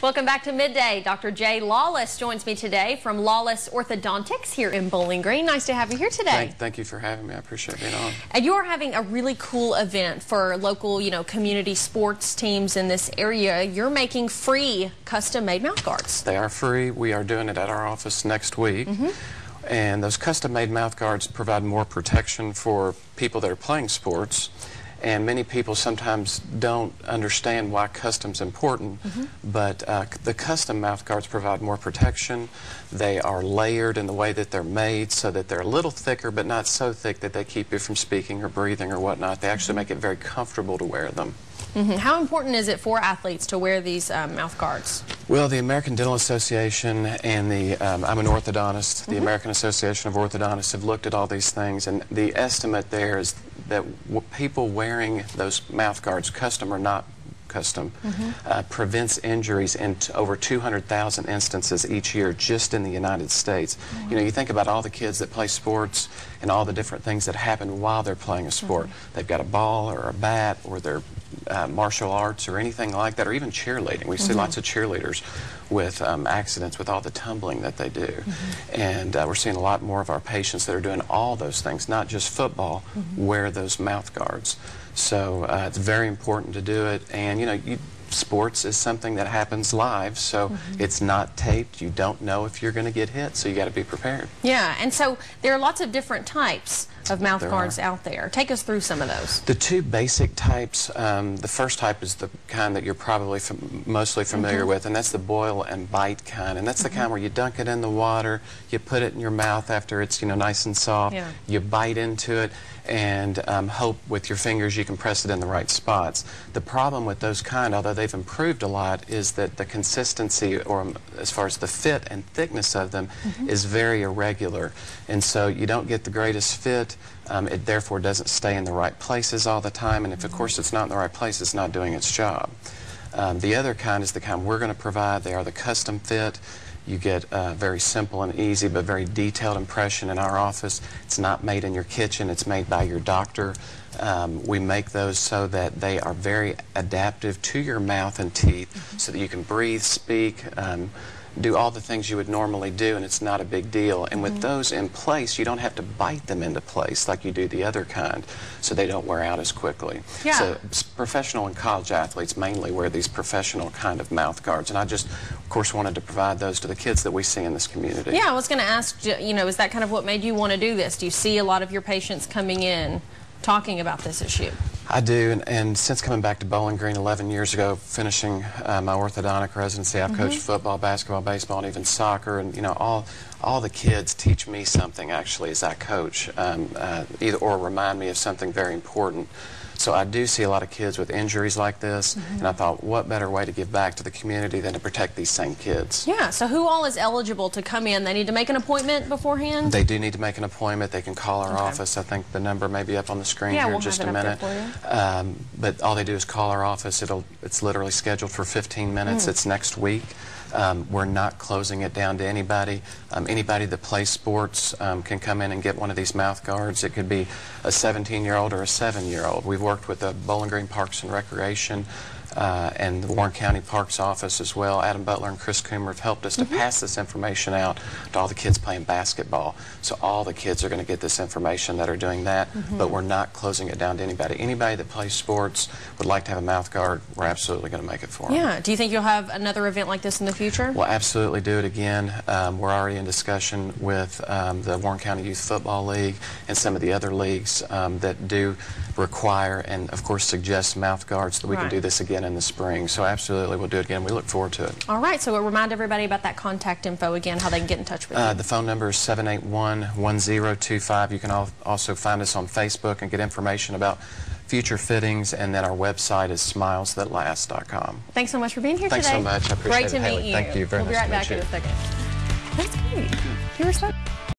Welcome back to Midday. Dr. J. Lawless joins me today from Lawless Orthodontics here in Bowling Green. Nice to have you here today. Thank you for having me. I appreciate being on. And you're having a really cool event for local, community sports teams in this area. You're making free custom-made mouthguards. They are free. We are doing it at our office next week. And those custom-made mouthguards provide more protection for people that are playing sports. And many people sometimes don't understand why custom's important, but the custom mouthguards provide more protection. They are layered in the way that they're made so that they're a little thicker, but not so thick that they keep you from speaking or breathing or whatnot. They actually make it very comfortable to wear them. How important is it for athletes to wear these mouthguards? Well, the American Dental Association and I'm an orthodontist, the American Association of Orthodontists have looked at all these things, and the estimate there is that people wearing those mouthguards, custom or not custom, prevents injuries in over 200,000 instances each year just in the United States. You know, you think about all the kids that play sports and all the different things that happen while they're playing a sport. They've got a ball or a bat or they're martial arts or anything like that, or even cheerleading. We see lots of cheerleaders with accidents with all the tumbling that they do. And we're seeing a lot more of our patients that are doing all those things, not just football, wear those mouth guards. So it's very important to do it. And sports is something that happens live, so it's not taped. You don't know if you're going to get hit, so you got to be prepared. Yeah, and so there are lots of different types of mouth guards out there. Take us through some of those. The two basic types, the first type is the kind that you're probably mostly familiar with, and that's the boil and bite kind. And that's the kind where you dunk it in the water, you put it in your mouth after it's nice and soft, you bite into it, and hope with your fingers you can press it in the right spots. The problem with those kind, although they've improved a lot, is that the consistency, or as far as the fit and thickness of them, is very irregular. And so you don't get the greatest fit. It therefore doesn't stay in the right places all the time, and if of course it's not in the right place, it's not doing its job. The other kind is the kind we're going to provide. They are the custom fit. You get a very simple and easy but very detailed impression in our office. It's not made in your kitchen, it's made by your doctor. We make those so that they are very adaptive to your mouth and teeth, so that you can breathe, speak, do all the things you would normally do, and it's not a big deal. And with those in place, you don't have to bite them into place like you do the other kind, so they don't wear out as quickly. So professional and college athletes mainly wear these professional kind of mouth guards, and I just, of course, wanted to provide those to the kids that we see in this community. Yeah, I was going to ask, is that kind of what made you want to do this? Do you see a lot of your patients coming in talking about this issue? I do, and since coming back to Bowling Green 11 years ago, finishing my orthodontic residency, I've coached football, basketball, baseball, and even soccer, and all the kids teach me something actually as I coach, or remind me of something very important. So I do see a lot of kids with injuries like this, and I thought, what better way to give back to the community than to protect these same kids? Yeah, so who all is eligible to come in? They need to make an appointment beforehand? They do need to make an appointment. They can call our office. I think the number may be up on the screen here in just a minute. But all they do is call our office. It's literally scheduled for 15 minutes. It's next week. We're not closing it down to anybody. Anybody that plays sports can come in and get one of these mouth guards. It could be a 17-year-old or a 7-year-old. We've worked with the Bowling Green Parks and Recreation and the Warren County Parks Office as well. Adam Butler and Chris Coomer have helped us to pass this information out to all the kids playing basketball. So all the kids are going to get this information that are doing that, but we're not closing it down to anybody. Anybody that plays sports would like to have a mouth guard, we're absolutely going to make it for them. Yeah. Do you think you'll have another event like this in the future? We'll absolutely do it again. We're already in discussion with the Warren County Youth Football League and some of the other leagues that do require and, of course, suggest mouth guards, that we can do this again in the spring. So absolutely, we'll do it again. We look forward to it. All right, so we'll remind everybody about that contact info again, how they can get in touch with you. The phone number is 781-1025. You can also find us on Facebook and get information about future fittings, and then our website is smilesthatlast.com. Thanks so much for being here today. Thanks so much. I appreciate it. Great to meet you. Thank you very much. We'll be right back in a second. That's great. You were so